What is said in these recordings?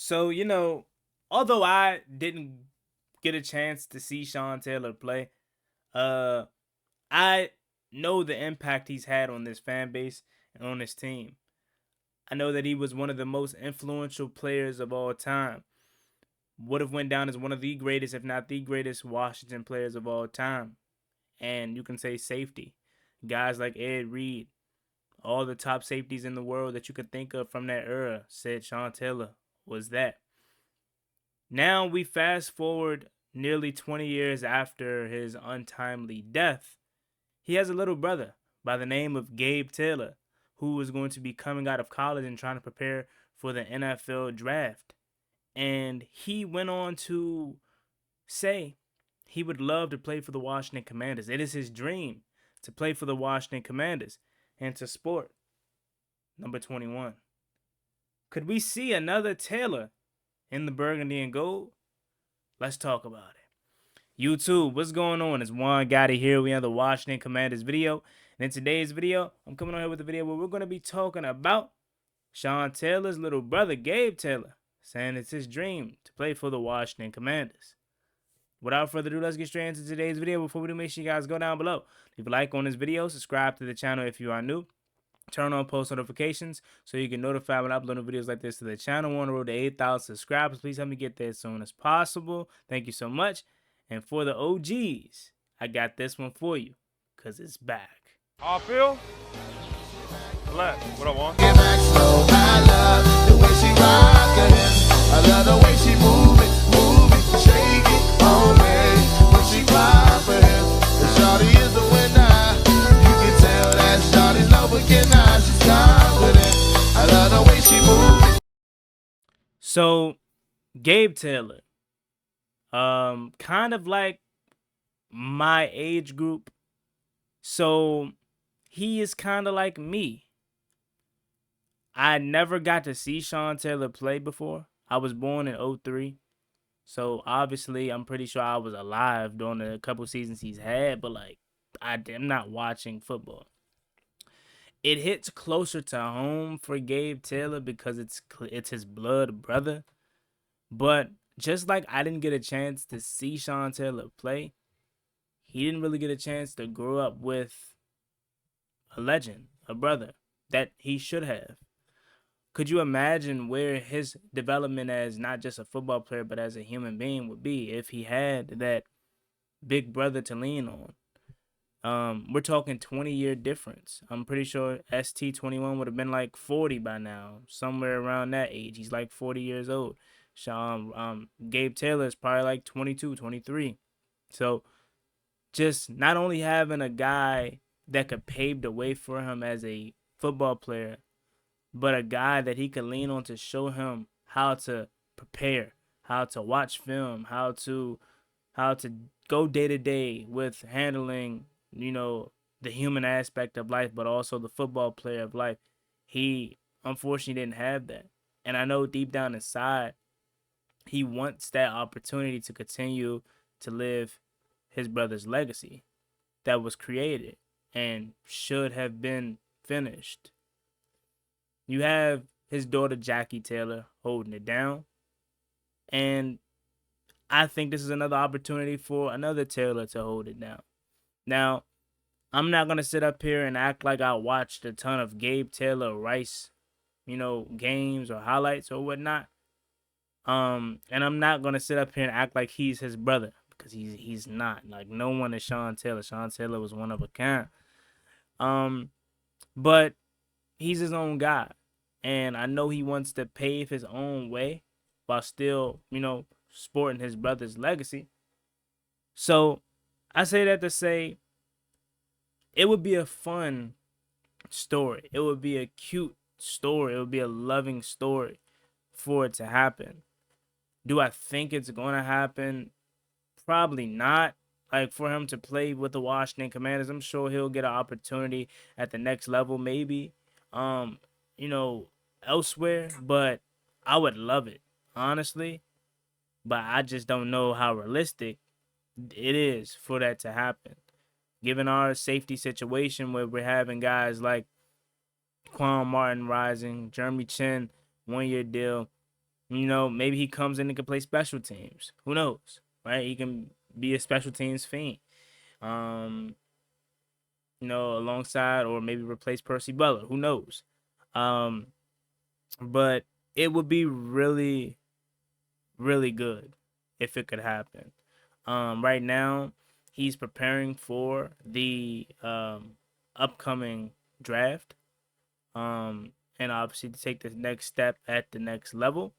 So, although I didn't get a chance to see Sean Taylor play, uh, I know the impact he's had on this fan base and on this team. I know that he was one of the most influential players of all time. Would have went down as one of the greatest, if not the greatest, Washington players of all time. And you can say safety. Guys like Ed Reed, all the top safeties in the world that you could think of from that era said Sean Taylor was that. Now we fast forward nearly 20 years after his untimely death. He has a little brother by the name of Gabe Taylor, who is going to be coming out of college and trying to prepare for the NFL draft. And he went on to say he would love to play for the Washington Commanders. It is his dream to play for the Washington Commanders and to sport number 21. Could we see another Taylor in the burgundy and gold? Let's talk about it. YouTube, what's going on? It's Juan Gotti here. We have the Washington Commanders video. And in today's video, I'm coming on here with a video where we're going to be talking about Sean Taylor's little brother, Gabe Taylor, saying it's his dream to play for the Washington Commanders. Without further ado, let's get straight into today's video. Before we do, make sure you guys go down below, leave a like on this video, subscribe to the channel if you are new, turn on post notifications so you can notify when I upload videos like this to the channel. We're on the road to 8,000 subscribers. Please help me get there as soon as possible. Thank you so much. And for the OGs, I got this one for you because it's back. How I feel? Relax. What I want? Get back slow. I love the way she rockin' it. I love the way she move it, shake it on me. When she fly for him, the shawty is the winner. You can tell that shawty's no beginner. She's confident. I love the way she move it. So, Gabe Taylor, kind of like my age group. So, he is kind of like me. I never got to see Sean Taylor play before. I was born in 03. So obviously I'm pretty sure I was alive during the couple seasons he's had, but like I'm not watching football. It hits closer to home for Gabe Taylor because it's his blood brother. But just like I didn't get a chance to see Sean Taylor play, he didn't really get a chance to grow up with a legend, a brother that he should have. Could you imagine where his development as not just a football player, but as a human being would be if he had that big brother to lean on? We're talking 20-year difference. I'm pretty sure ST21 would have been like 40 by now, somewhere around that age. He's like 40 years old. Gabe Taylor is probably like 22, 23. So just not only having a guy that could pave the way for him as a football player, but a guy that he could lean on to show him how to prepare, how to watch film, how to go day to day with handling, the human aspect of life, but also the football player of life. He unfortunately didn't have that. And I know deep down inside, he wants that opportunity to continue to live his brother's legacy that was created and should have been finished. You have his daughter, Jackie Taylor, holding it down. And I think this is another opportunity for another Taylor to hold it down. Now, I'm not going to sit up here and act like I watched a ton of Gabe Taylor Rice, games or highlights or whatnot. And I'm not going to sit up here and act like he's his brother because he's not. Like, no one is Sean Taylor. Sean Taylor was one of a kind. But he's his own guy. And I know he wants to pave his own way while still, sporting his brother's legacy. So I say that to say it would be a fun story. It would be a cute story. It would be a loving story for it to happen. Do I think it's going to happen? Probably not. Like, for him to play with the Washington Commanders, I'm sure he'll get an opportunity at the next level, maybe. Elsewhere, but I would love it, honestly. But I just don't know how realistic it is for that to happen. Given our safety situation where we're having guys like Quan Martin rising, Jeremy Chin, 1-year deal, You know, maybe he comes in and can play special teams. Who knows, right? He can be a special teams fiend. Um, you know, alongside or maybe replace Percy Butler. Who knows? Um, but it would be really, really good if it could happen. Right now, he's preparing for the upcoming draft. And obviously to take the next step at the next level.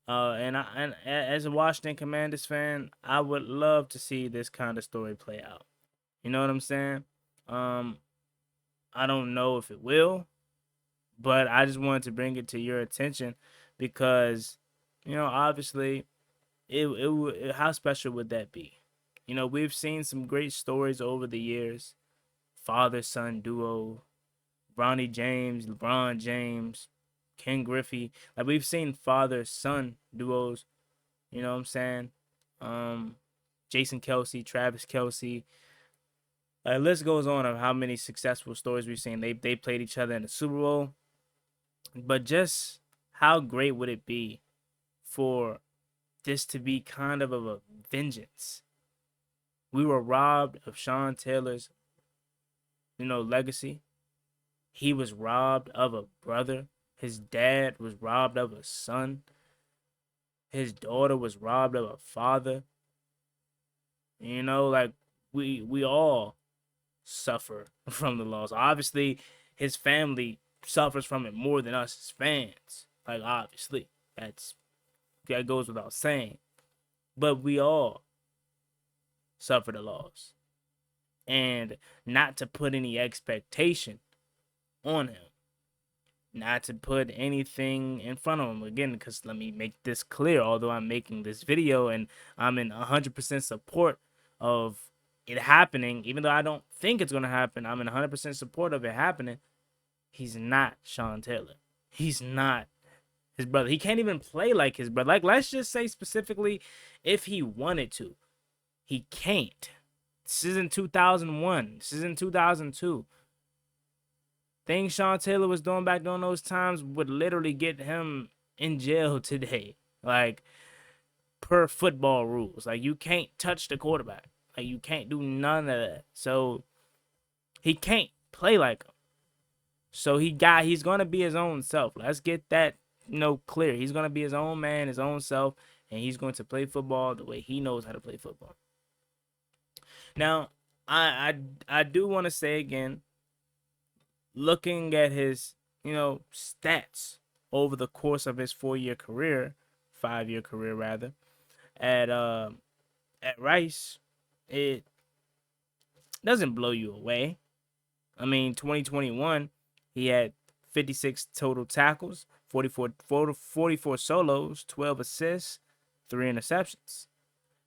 And as a Washington Commanders fan, I would love to see this kind of story play out. You know what I'm saying? Um, I don't know if it will, but I just wanted to bring it to your attention because, you know, obviously, how special would that be? You know, we've seen some great stories over the years, father son duo, Bronny James, LeBron James, Ken Griffey. Like we've seen father son duos. You know what I'm saying? Um, Jason Kelsey, Travis Kelsey. List goes on of how many successful stories we've seen. They played each other in the Super Bowl, but just how great would it be for this to be kind of a vengeance? We were robbed of Sean Taylor's, you know, legacy. He was robbed of a brother. His dad was robbed of a son. His daughter was robbed of a father. You know, like we all suffer from the loss. Obviously, his family suffers from it more than us as fans. Like obviously, that goes without saying. But we all suffer the loss. And not to put any expectation on him. Not to put anything in front of him again, because let me make this clear. Although I'm making this video and I'm in 100% support of it happening, even though I don't think it's gonna happen, I'm in 100% support of it happening. He's not Sean Taylor. He's not his brother. He can't even play like his brother. Like, let's just say specifically, if he wanted to, he can't. This isn't 2001. This isn't 2002. Things Sean Taylor was doing back during those times would literally get him in jail today. Like, per football rules. Like, you can't touch the quarterback. Like, you can't do none of that. So, he can't play like him. So, he's going to be his own self. Let's get that, you know, clear. He's going to be his own man, his own self, and he's going to play football the way he knows how to play football. Now, I do want to say again, looking at his, you know, stats over the course of his 5-year career rather, at Rice, it doesn't blow you away. I mean, 2021, he had 56 total tackles, 44 solos, 12 assists, 3 interceptions.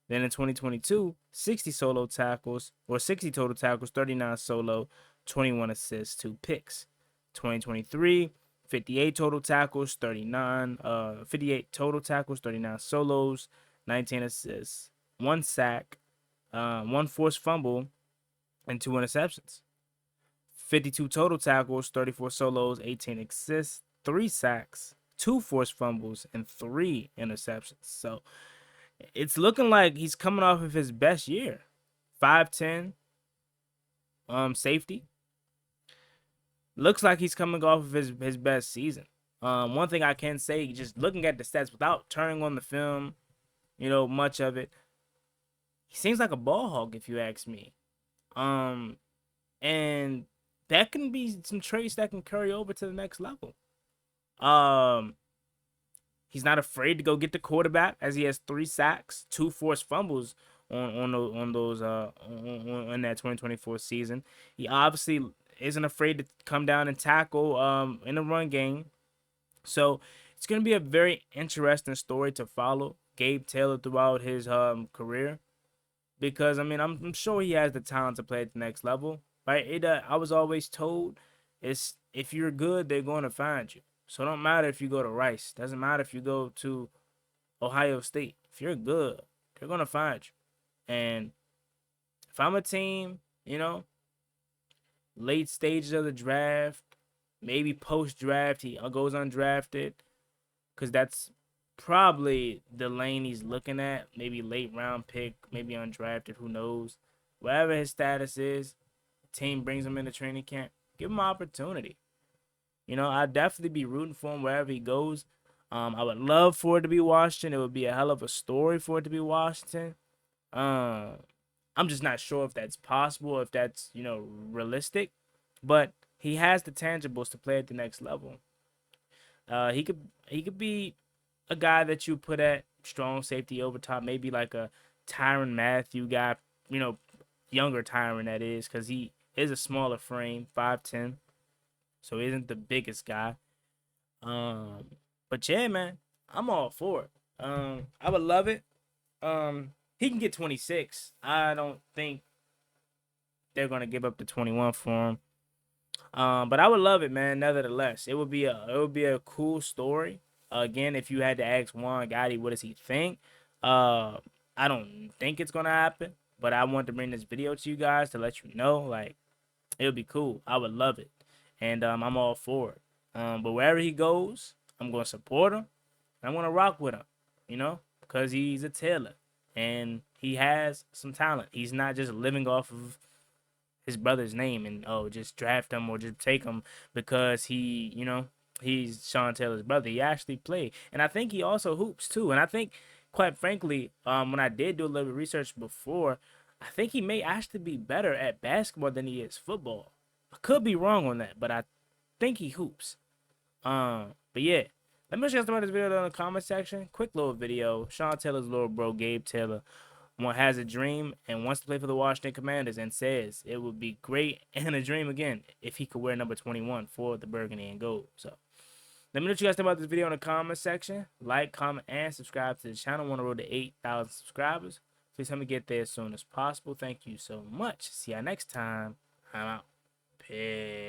Then in 2022, 60 total tackles, 39 solo, 21 assists, 2 picks. 2023, 58 total tackles, 39 solos, 19 assists, 1 sack, 1 forced fumble, and 2 interceptions. 52 total tackles, 34 solos, 18 assists, 3 sacks, 2 forced fumbles, and 3 interceptions. So it's looking like he's coming off of his best year. 5'10", safety. Looks like he's coming off of his best season. One thing I can say, just looking at the stats without turning on the film, you know, much of it, he seems like a ball hog, if you ask me. And that can be some traits that can carry over to the next level. He's not afraid to go get the quarterback, as he has 3 sacks, 2 forced fumbles on that 2024 season. He obviously isn't afraid to come down and tackle in the run game. So it's gonna be a very interesting story to follow Gabe Taylor throughout his career, because I mean I'm sure he has the talent to play at the next level. Right? I was always told, it's if you're good, they're going to find you. So it don't matter if you go to Rice. Doesn't matter if you go to Ohio State. If you're good, they're going to find you. And if I'm a team, you know, late stages of the draft, maybe post-draft, he goes undrafted, because that's probably the lane he's looking at. Maybe late round pick, maybe undrafted. Who knows? Whatever his status is, team brings him into training camp. Give him an opportunity. I'd definitely be rooting for him wherever he goes. I would love for it to be Washington. It would be a hell of a story for it to be Washington. I'm just not sure if that's possible, if that's, realistic. But he has the tangibles to play at the next level. He could be a guy that you put at strong safety over top, maybe like a Tyrann Mathieu guy, younger Tyrann that is, because he is a smaller frame, 5'10", so he isn't the biggest guy. But yeah, man, I'm all for it. I would love it. He can get 26. I don't think they're gonna give up the 21 for him. But I would love it, man. Nevertheless, it would be a cool story. Again, if you had to ask Juan Gotti, what does he think? I don't think it's gonna happen, but I want to bring this video to you guys to let you know, like, it would be cool. I would love it, and I'm all for it. But wherever he goes, I'm gonna support him. I'm gonna rock with him, because he's a Taylor and he has some talent. He's not just living off of his brother's name and just draft him or just take him because he's Sean Taylor's brother. He actually played, and I think he also hoops too. And I think, quite frankly, when I did do a little bit of research before, I think he may actually be better at basketball than he is football. I could be wrong on that, but I think he hoops. But yeah, let me know what you guys about this video in the comment section. Quick little video. Sean Taylor's little bro, Gabe Taylor, has a dream and wants to play for the Washington Commanders and says it would be great and a dream again if he could wear number 21 for the burgundy and gold. So let me know what you guys think about this video in the comment section. Like, comment, and subscribe to the channel. I want to roll to 8,000 subscribers. Please help me get there as soon as possible. Thank you so much. See y'all next time. I'm out. Peace.